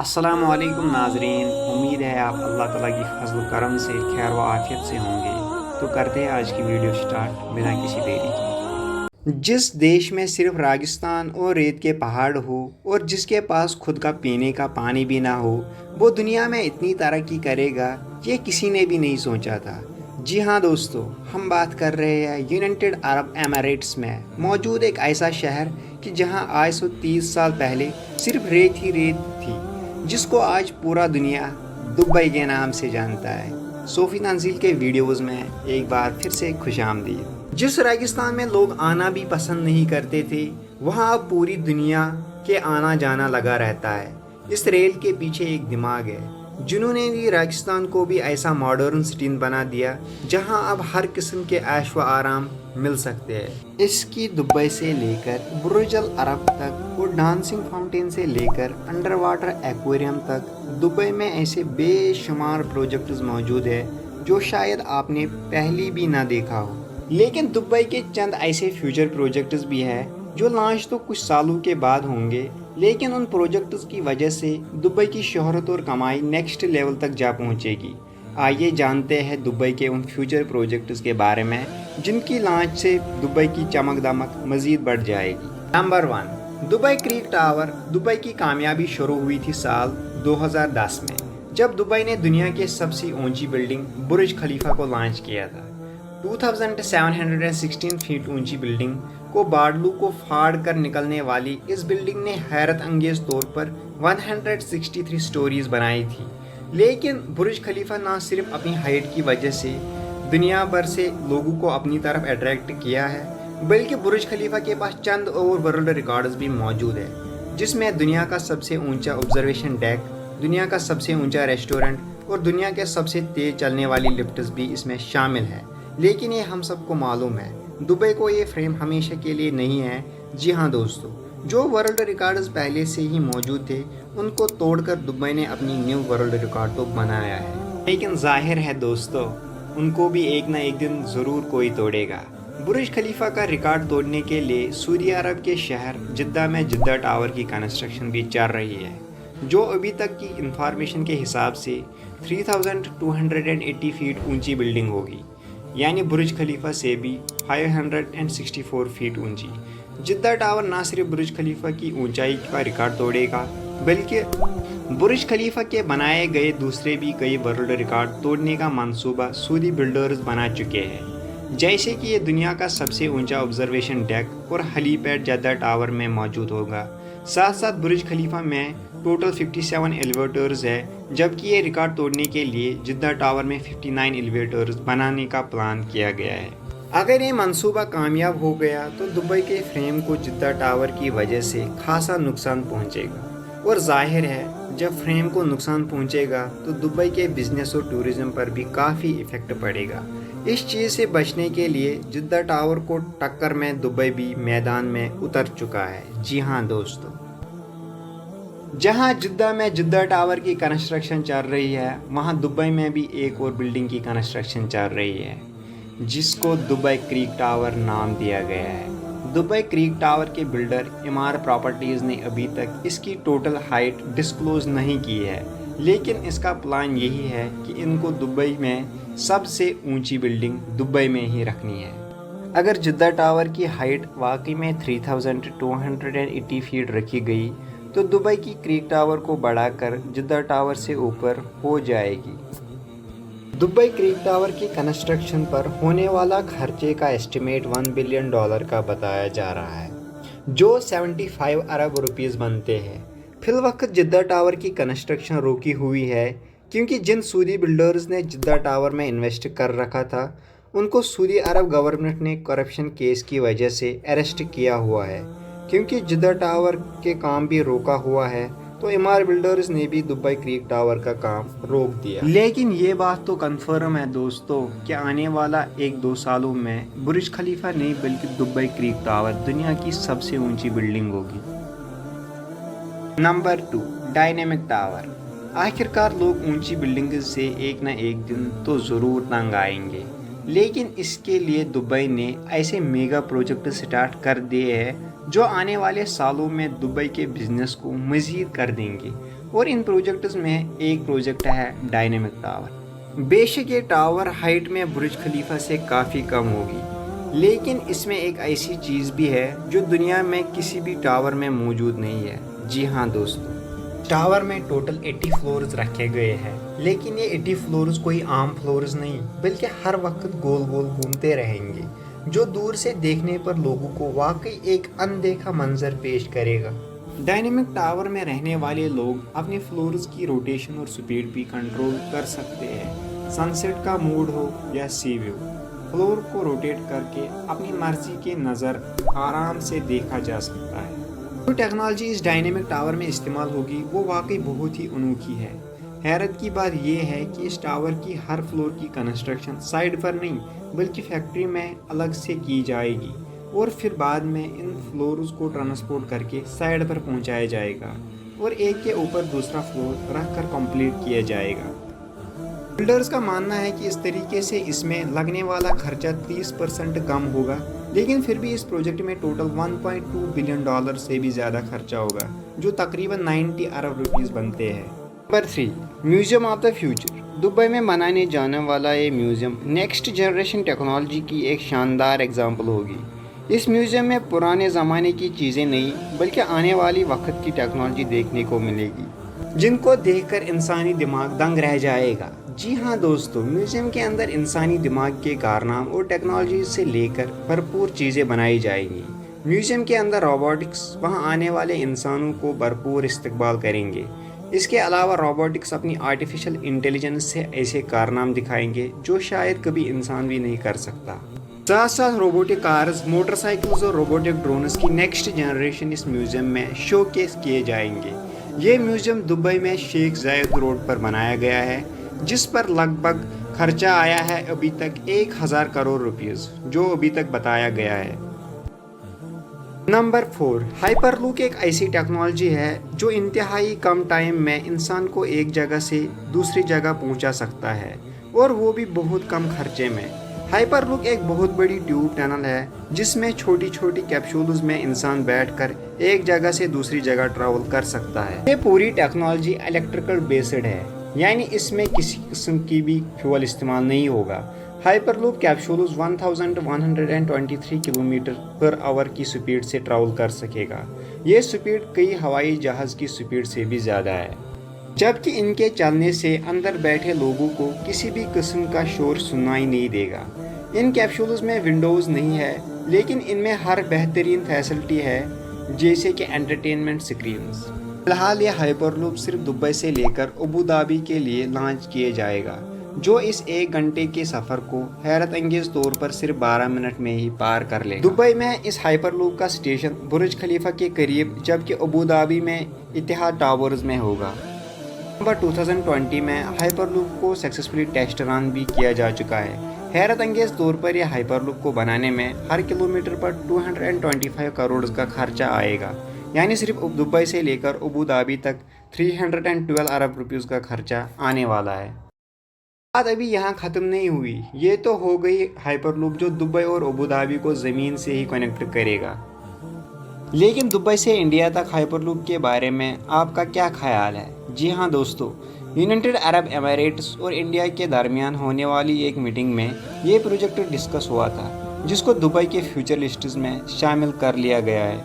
السلام علیکم ناظرین، امید ہے آپ اللہ تعالیٰ کی فضل و کرم سے خیر و عافیت سے ہوں گے۔ تو کرتے ہیں آج کی ویڈیو سٹارٹ بنا کسی دیری کے۔ جس دیش میں صرف راگستان اور ریت کے پہاڑ ہو اور جس کے پاس خود کا پینے کا پانی بھی نہ ہو، وہ دنیا میں اتنی ترقی کرے گا یہ کسی نے بھی نہیں سوچا تھا۔ جی ہاں دوستو، ہم بات کر رہے ہیں یونائٹڈ عرب ایمریٹس میں موجود ایک ایسا شہر کہ جہاں آج سے 30 سال پہلے صرف ریت ہی ریت تھی، جس کو آج پورا دنیا دبئی کے نام سے جانتا ہے۔ صوفی تنزیل کے ویڈیوز میں ایک بار پھر سے خوش آمدید۔ جس ریگستان میں لوگ آنا بھی پسند نہیں کرتے تھے، وہاں اب پوری دنیا کے آنا جانا لگا رہتا ہے۔ اس ریل کے پیچھے ایک دماغ ہے جنہوں نے بھی ریگستان کو بھی ایسا ماڈرن سٹی بنا دیا جہاں اب ہر قسم کے عیش و آرام مل سکتے ہیں۔ اس کی دبئی سے لے کر برج العرب تک اور ڈانسنگ فاؤنٹین سے لے کر انڈر واٹر ایکویریم تک دبئی میں ایسے بے شمار پروجیکٹس موجود ہیں جو شاید آپ نے پہلی بھی نہ دیکھا ہو۔ لیکن دبئی کے چند ایسے فیوچر پروجیکٹس بھی ہیں جو لانچ تو کچھ سالوں کے بعد ہوں گے، لیکن ان پروجیکٹس کی وجہ سے دبئی کی شہرت اور کمائی نیکسٹ لیول تک جا پہنچے گی۔ آئیے جانتے ہیں دبئی کے ان فیوچر پروجیکٹس کے بارے میں جن کی لانچ سے دبئی کی چمک دمک مزید بڑھ جائے گی۔ Number 1، Dubai creek tower. Dubai کی کامیابی شروع ہوئی تھی سال 2010 میں، جب دبئی نے دنیا کے سب سے اونچی بلڈنگ برج خلیفہ کو لانچ کیا تھا۔ 2716 فیٹ اونچی بلڈنگ کو بادلوں کو پھاڑ کر نکلنے والی اس بلڈنگ نے حیرت انگیز طور پر 163 سٹوریز بنائی تھی۔ لیکن برج خلیفہ نہ صرف اپنی ہائٹ کی وجہ سے دنیا بھر سے لوگوں کو اپنی طرف اٹریکٹ کیا ہے، بلکہ برج خلیفہ کے پاس چند اور ورلڈ ریکارڈز بھی موجود ہیں، جس میں دنیا کا سب سے اونچا آبزرویشن ڈیک، دنیا کا سب سے اونچا ریسٹورنٹ اور دنیا کے سب سے تیز چلنے والی لفٹس بھی اس میں شامل ہیں۔ لیکن یہ ہم سب کو معلوم ہے دبئی کو یہ فریم ہمیشہ کے لیے نہیں ہے۔ جی ہاں دوستو، جو ورلڈ ریکارڈز پہلے سے ہی موجود تھے ان کو توڑ کر دبئی نے اپنی نیو ورلڈ ریکارڈ تو بنایا ہے، لیکن ظاہر ہے دوستو ان کو بھی ایک نہ ایک دن ضرور کوئی توڑے گا۔ برج خلیفہ کا ریکارڈ توڑنے کے لیے سعودی عرب کے شہر جدہ میں جدہ ٹاور کی کنسٹرکشن بھی چل رہی ہے، جو ابھی تک کی انفارمیشن کے حساب سے 3280 فیٹ اونچی بلڈنگ ہوگی، یعنی برج خلیفہ سے بھی 564 فیٹ اونچی۔ جدہ ٹاور نہ صرف برج خلیفہ کی اونچائی کا ریکارڈ توڑے گا، بلکہ برج خلیفہ کے بنائے گئے دوسرے بھی کئی ورلڈ ریکارڈ توڑنے کا منصوبہ سعودی بلڈرز بنا چکے ہیں، جیسے کہ یہ دنیا کا سب سے اونچا آبزرویشن ڈیک اور ہیلی پیڈ جدہ ٹاور میں موجود ہوگا۔ ساتھ ساتھ برج خلیفہ میں ٹوٹل 57 ایلیویٹرز ہے، جبکہ یہ ریکارڈ توڑنے کے لیے جدہ ٹاور میں 59 ایلیویٹرز بنانے کا پلان کیا گیا ہے۔ اگر یہ منصوبہ کامیاب ہو گیا تو دبئی کے فریم کو جدہ ٹاور کی وجہ سے خاصا نقصان پہنچے گا، اور ظاہر ہے جب فریم کو نقصان پہنچے گا تو دبئی کے بزنس اور ٹورزم پر بھی کافی ایفیکٹ پڑے گا۔ اس چیز سے بچنے کے لیے جدہ ٹاور کو ٹکر میں دبئی بھی میدان میں اتر چکا ہے۔ جی ہاں دوستو، جہاں جدہ میں جدہ ٹاور کی کنسٹرکشن چل رہی ہے، وہاں دبئی میں بھی ایک اور بلڈنگ کی کنسٹرکشن چل رہی ہے جس کو دبئی کریک ٹاور نام دیا گیا ہے۔ دبئی کریک ٹاور کے بلڈر امار پراپرٹیز نے ابھی تک اس کی ٹوٹل ہائٹ ڈسکلوز نہیں کی ہے، لیکن اس کا پلان یہی ہے کہ ان کو دبئی میں سب سے اونچی بلڈنگ دبئی میں ہی رکھنی ہے۔ اگر جدہ ٹاور کی ہائٹ واقعی میں 3280 فیٹ رکھی گئی تو دبئی کی کریک ٹاور کو بڑھا کر جدہ ٹاور سے اوپر ہو جائے گی۔ دبئی کریک ٹاور کی کنسٹرکشن پر ہونے والا خرچے کا اسٹیمیٹ $1 بلین کا بتایا جا رہا ہے، جو 75 ارب روپیز بنتے ہیں۔ فی الوقت جدہ ٹاور کی کنسٹرکشن روکی ہوئی ہے کیونکہ جن سعودی بلڈرز نے جدہ ٹاور میں انویسٹ کر رکھا تھا ان کو سعودی عرب گورنمنٹ نے کرپشن کیس کی وجہ سے اریسٹ کیا ہوا ہے۔ کیونکہ جدہ ٹاور کے کام بھی روکا ہوا ہے تو امار بلڈرز نے بھی دبئی کریک ٹاور کا کام روک دیا۔ لیکن یہ بات تو کنفرم ہے دوستو کہ آنے والا 1-2 سالوں میں برج خلیفہ نہیں بلکہ دبئی کریک ٹاور دنیا کی سب سے اونچی بلڈنگ ہوگی۔ Number 2، dynamic tower. آخرکار لوگ اونچی بلڈنگ سے ایک نہ ایک دن تو ضرور تنگ آئیں گے، لیکن اس کے لیے دبئی نے ایسے میگا پروجیکٹ سٹارٹ کر دیے ہیں جو آنے والے سالوں میں دبئی کے بزنس کو مزید کر دیں گے۔ اور ان پروجیکٹس میں ایک پروجیکٹ ہے ڈائنامک ٹاور۔ بے شک یہ ٹاور ہائٹ میں برج خلیفہ سے کافی کم ہوگی، لیکن اس میں ایک ایسی چیز بھی ہے جو دنیا میں کسی بھی ٹاور میں موجود نہیں ہے۔ جی ہاں دوستو، ٹاور میں ٹوٹل 80 فلورز رکھے گئے ہیں، لیکن یہ 80 فلورز کوئی عام فلورز نہیں بلکہ ہر وقت گول گول گھومتے رہیں گے، جو دور سے دیکھنے پر لوگوں کو واقعی ایک اندیکھا منظر پیش کرے گا۔ ڈائنامک ٹاور میں رہنے والے لوگ اپنی فلورز کی روٹیشن اور سپیڈ بھی کنٹرول کر سکتے ہیں۔ سن سیٹ کا موڈ ہو یا سی ویو، فلور کو روٹیٹ کر کے اپنی مرضی کے نظر آرام سے دیکھا جا سکتا ہے۔ جو ٹیکنالوجی اس ڈائنامک ٹاور میں استعمال ہوگی وہ واقعی بہت ہی انوکھی ہے۔ حیرت کی بات یہ ہے کہ اس ٹاور کی ہر فلور کی کنسٹرکشن سائڈ پر نہیں بلکہ فیکٹری میں الگ سے کی جائے گی، اور پھر بعد میں ان فلورز کو ٹرانسپورٹ کر کے سائڈ پر پہنچایا جائے گا اور ایک کے اوپر دوسرا فلور رکھ کر کمپلیٹ کیا جائے گا۔ بلڈرز کا ماننا ہے کہ اس طریقے سے اس میں لگنے والا خرچہ 30% کم ہوگا، لیکن پھر بھی اس پروجیکٹ میں ٹوٹل $1.2 بلین سے بھی زیادہ خرچہ ہوگا، جو تقریباً 90 ارب روپیز بنتے ہیں۔ Number 3، museum of the future. Dubai میں بنانے جانے والا یہ میوزیم نیکسٹ جنریشن ٹیکنالوجی کی ایک شاندار ایگزامپل ہوگی۔ اس میوزیم میں پرانے زمانے کی چیزیں نہیں بلکہ آنے والی وقت کی ٹیکنالوجی دیکھنے کو ملے گی، جن کو دیکھ کر انسانی دماغ دنگ رہ جائے گا۔ جی ہاں دوستو، میوزیم کے اندر انسانی دماغ کے کارنام اور ٹیکنالوجی سے لے کر بھرپور چیزیں بنائی جائیں گی۔ میوزیم کے اندر روبوٹکس وہاں آنے والے انسانوں کو بھرپور استقبال کریں گے۔ اس کے علاوہ روبوٹکس اپنی آرٹیفیشل انٹیلیجنس سے ایسے کارنام دکھائیں گے جو شاید کبھی انسان بھی نہیں کر سکتا۔ ساتھ ساتھ روبوٹک کارز، موٹر سائیکلز اور روبوٹک ڈرونز کی نیکسٹ جنریشن اس میوزیم میں شو کیس کیے جائیں گے۔ یہ میوزیم دبئی میں شیخ زاید روڈ پر بنایا گیا ہے، جس پر لگ بھگ خرچہ آیا ہے ابھی تک 1000 کروڑ روپیز، جو ابھی تک بتایا گیا ہے۔ نمبر 4، ہائپر لوپ ایک ایسی ٹیکنالوجی ہے جو انتہائی کم ٹائم میں انسان کو ایک جگہ سے دوسری جگہ پہنچا سکتا ہے، اور وہ بھی بہت کم خرچے میں۔ ہائپر لوپ ایک بہت بڑی ٹیوب ٹنل ہے جس میں چھوٹی چھوٹی کیپسولز میں انسان بیٹھ کر ایک جگہ سے دوسری جگہ ٹریول کر سکتا ہے۔ یہ پوری ٹیکنالوجی الیکٹریکل بیسڈ ہے، یعنی اس میں کسی قسم کی بھی فیول استعمال نہیں ہوگا۔ ہائپر لوپ کیپسولز 1123 کلومیٹر پر آور کی سپیڈ سے ٹریول کر سکے گا۔ یہ سپیڈ کئی ہوائی جہاز کی سپیڈ سے بھی زیادہ ہے، جبکہ ان کے چلنے سے اندر بیٹھے لوگوں کو کسی بھی قسم کا شور سنائی نہیں دے گا۔ ان کیپسولز میں ونڈوز نہیں ہے، لیکن ان میں ہر بہترین فیسلٹی ہے، جیسے کہ انٹرٹینمنٹ سکرینز۔ فی الحال یہ ہائپر لوپ صرف دبئی سے لے کر ابوظہبی کے لیے لانچ کیے جائے گا، جو اس 1 گھنٹے کے سفر کو حیرت انگیز طور پر صرف 12 منٹ میں ہی پار کر لے گا۔ دبئی میں اس ہائپر لوپ کا اسٹیشن برج خلیفہ کے قریب، جبکہ ابوظہبی میں اتحاد ٹاورز میں ہوگا۔ نومبر 2020 میں ہائپر لوپ کو سکسیسفلی ٹیسٹ رن بھی کیا جا چکا ہے۔ حیرت انگیز طور پر یہ ہائپر لوپ کو بنانے میں ہر کلومیٹر پر 225 کروڑ کا خرچہ آئے گا، یعنی صرف دبئی سے لے کر ابوظہبی تک 312 ارب روپیز کا خرچہ آنے والا ہے۔ بات ابھی یہاں ختم نہیں ہوئی، یہ تو ہو گئی ہائپر لوپ جو دبئی اور ابوظہبی کو زمین سے ہی کنیکٹ کرے گا، لیکن دبئی سے انڈیا تک ہائپر لوپ کے بارے میں آپ کا کیا خیال ہے؟ جی ہاں دوستو، یونائٹڈ عرب اماراتس اور انڈیا کے درمیان ہونے والی ایک میٹنگ میں یہ پروجیکٹ ڈسکس ہوا تھا، جس کو دبئی کے فیوچر لسٹز میں شامل کر لیا گیا ہے۔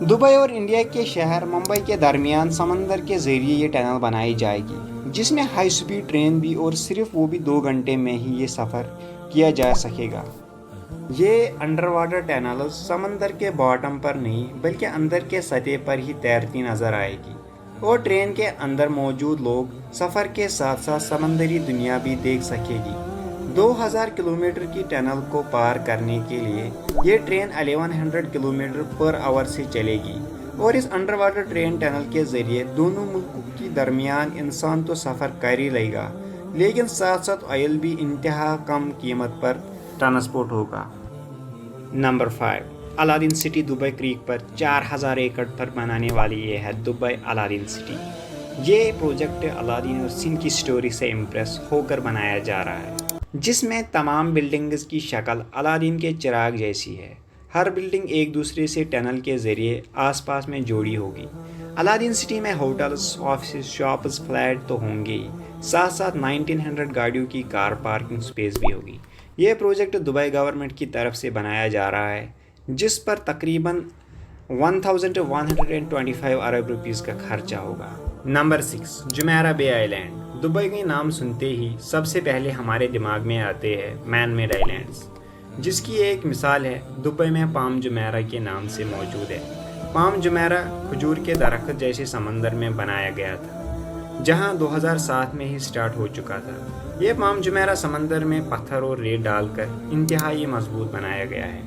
دبئی اور انڈیا کے شہر ممبئی کے درمیان سمندر کے ذریعے یہ ٹنل بنائی جائے گی، جس میں ہائی سپیڈ ٹرین بھی، اور صرف وہ بھی 2 گھنٹے میں ہی یہ سفر کیا جا سکے گا۔ یہ انڈر واٹر ٹنل سمندر کے باٹم پر نہیں بلکہ اندر کے سطح پر ہی تیرتی نظر آئے گی، اور ٹرین کے اندر موجود لوگ سفر کے ساتھ ساتھ سمندری دنیا بھی دیکھ سکے گی۔ 2000 کلومیٹر کی ٹنل کو پار کرنے کے لیے یہ ٹرین 1100 کلومیٹر پر آور سے چلے گی، اور اس انڈر واٹر ٹرین ٹنل کے ذریعے دونوں ملکوں کے درمیان انسان تو سفر کر ہی لے گا، لیکن ساتھ ساتھ آئل بھی انتہا کم قیمت پر ٹرانسپورٹ ہوگا۔ نمبر 5، الادین سٹی دبئی کریک پر 4000 ایکڑ پر بنانے والی یہ ہے دبئی الادین سٹی۔ یہ پروجیکٹ الادین اور سندھ کی سٹوری سے امپریس ہو کر بنایا جا رہا ہے، جس میں تمام بلڈنگز کی شکل الادین کے چراغ جیسی ہے۔ ہر بلڈنگ ایک دوسرے سے ٹنل کے ذریعے آس پاس میں جوڑی ہوگی۔ الادین سٹی میں ہوٹلز، آفسز، شاپز، فلیٹ تو ہوں گے ہی، ساتھ ساتھ 1900 گاڑیوں کی کار پارکنگ سپیس بھی ہوگی۔ یہ پروجیکٹ دبئی گورنمنٹ کی طرف سے بنایا جا رہا ہے، جس پر تقریباً 1125 ارب روپیز کا خرچہ ہوگا۔ نمبر 6، جمیرہ بے آئی لینڈ۔ دبئی کا نام سنتے ہی سب سے پہلے ہمارے دماغ میں آتے ہیں مین میڈ آئی لینڈز، جس کی ایک مثال ہے دبئی میں پام جمیرہ کے نام سے موجود ہے۔ پام جمیرہ کھجور کے درخت جیسے سمندر میں بنایا گیا تھا، جہاں 2007 میں ہی سٹارٹ ہو چکا تھا۔ یہ پام جمیرہ سمندر میں پتھر اور ریت ڈال کر انتہائی مضبوط بنایا گیا ہے،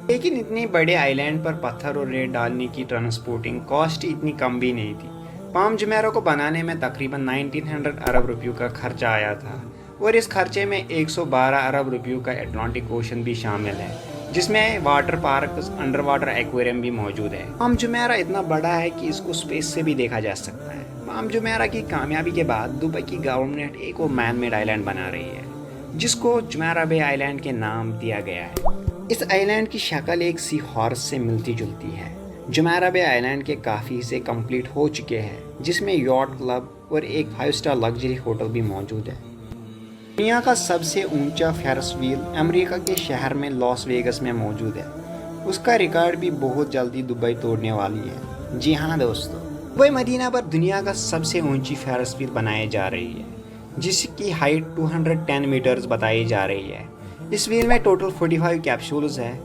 لیکن اتنی بڑے آئی لینڈ پر پتھر اور ریت ڈالنے کی ٹرانسپورٹنگ کاسٹ اتنی کم بھی نہیں تھی۔ پام جمیرہ کو بنانے میں تقریباً 1900 ارب روپیوں کا خرچہ آیا تھا، اور اس خرچے میں 112 ارب روپیوں کا اٹلانٹک اوشن بھی شامل ہے، جس میں water parks, under water aquarium بھی موجود ہے۔ پام جمیرہ اتنا بڑا ہے کہ اس کو اسپیس سے بھی دیکھا جا سکتا ہے۔ پام جمیرہ کی کامیابی کے بعد دبئی کی گورنمنٹ ایک اور مین میڈ آئی لینڈ بنا رہی ہے، جس کو جمیرہ بے آئی لینڈ کے نام دیا گیا ہے۔ اس آئی لینڈ کی شکل ایک سی ہارس سے ملتی جلتی ہے۔ جمیرہ بے آئی لینڈ کے کافی حصے کمپلیٹ ہو چکے ہیں، جس میں یاٹ کلب اور ایک 5 اسٹار لگژری ہوٹل بھی موجود ہے۔ دنیا کا سب سے اونچا فیرس ویل امریکہ کے شہر میں لاس ویگس میں موجود ہے۔ اس کا ریکارڈ بھی بہت جلدی دبئی توڑنے والی ہے۔ جی ہاں دوستو، دبئی مدینہ پر دنیا کا سب سے اونچی فیرس ویل بنائی جا رہی ہے، جس کی ہائٹ 210 میٹرز بتائی جا رہی ہے۔ اس ویل میں ٹوٹل 45 کیپسولز ہیں،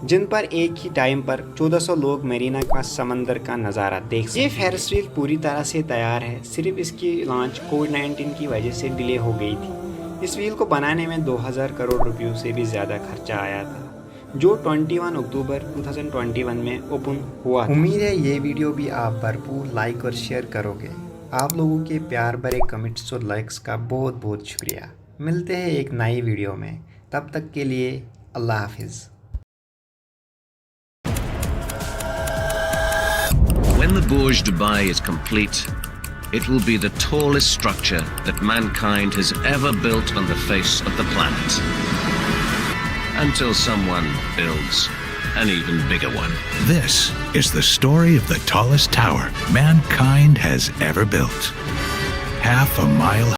جن پر ایک ہی ٹائم پر 1400 لوگ میرینا کا سمندر کا نظارہ دیکھ سکتے ہیں۔ یہ فیرس ویل پوری طرح سے تیار ہے، صرف اس کی لانچ کووڈ-19 کی وجہ سے ڈیلے ہو گئی تھی۔ اس ویل کو بنانے میں 2000 کروڑ روپیوں سے بھی زیادہ خرچہ آیا تھا، جو 21 اکتوبر 2021 میں اوپن ہوا تھا۔ امید ہے یہ ویڈیو بھی آپ بھرپور لائک اور شیئر کرو گے۔ آپ لوگوں کے پیار بھرے کمنٹس اور لائکس کا بہت بہت شکریہ۔ ملتے ہیں ایک نئی ویڈیو میں، تب تک کے لیے اللہ حافظ۔ When the Burj Dubai is complete, it will be the tallest structure that mankind has ever built on the face of the planet. Until someone builds an even bigger one. This is the story of the tallest tower mankind has ever built. Half a mile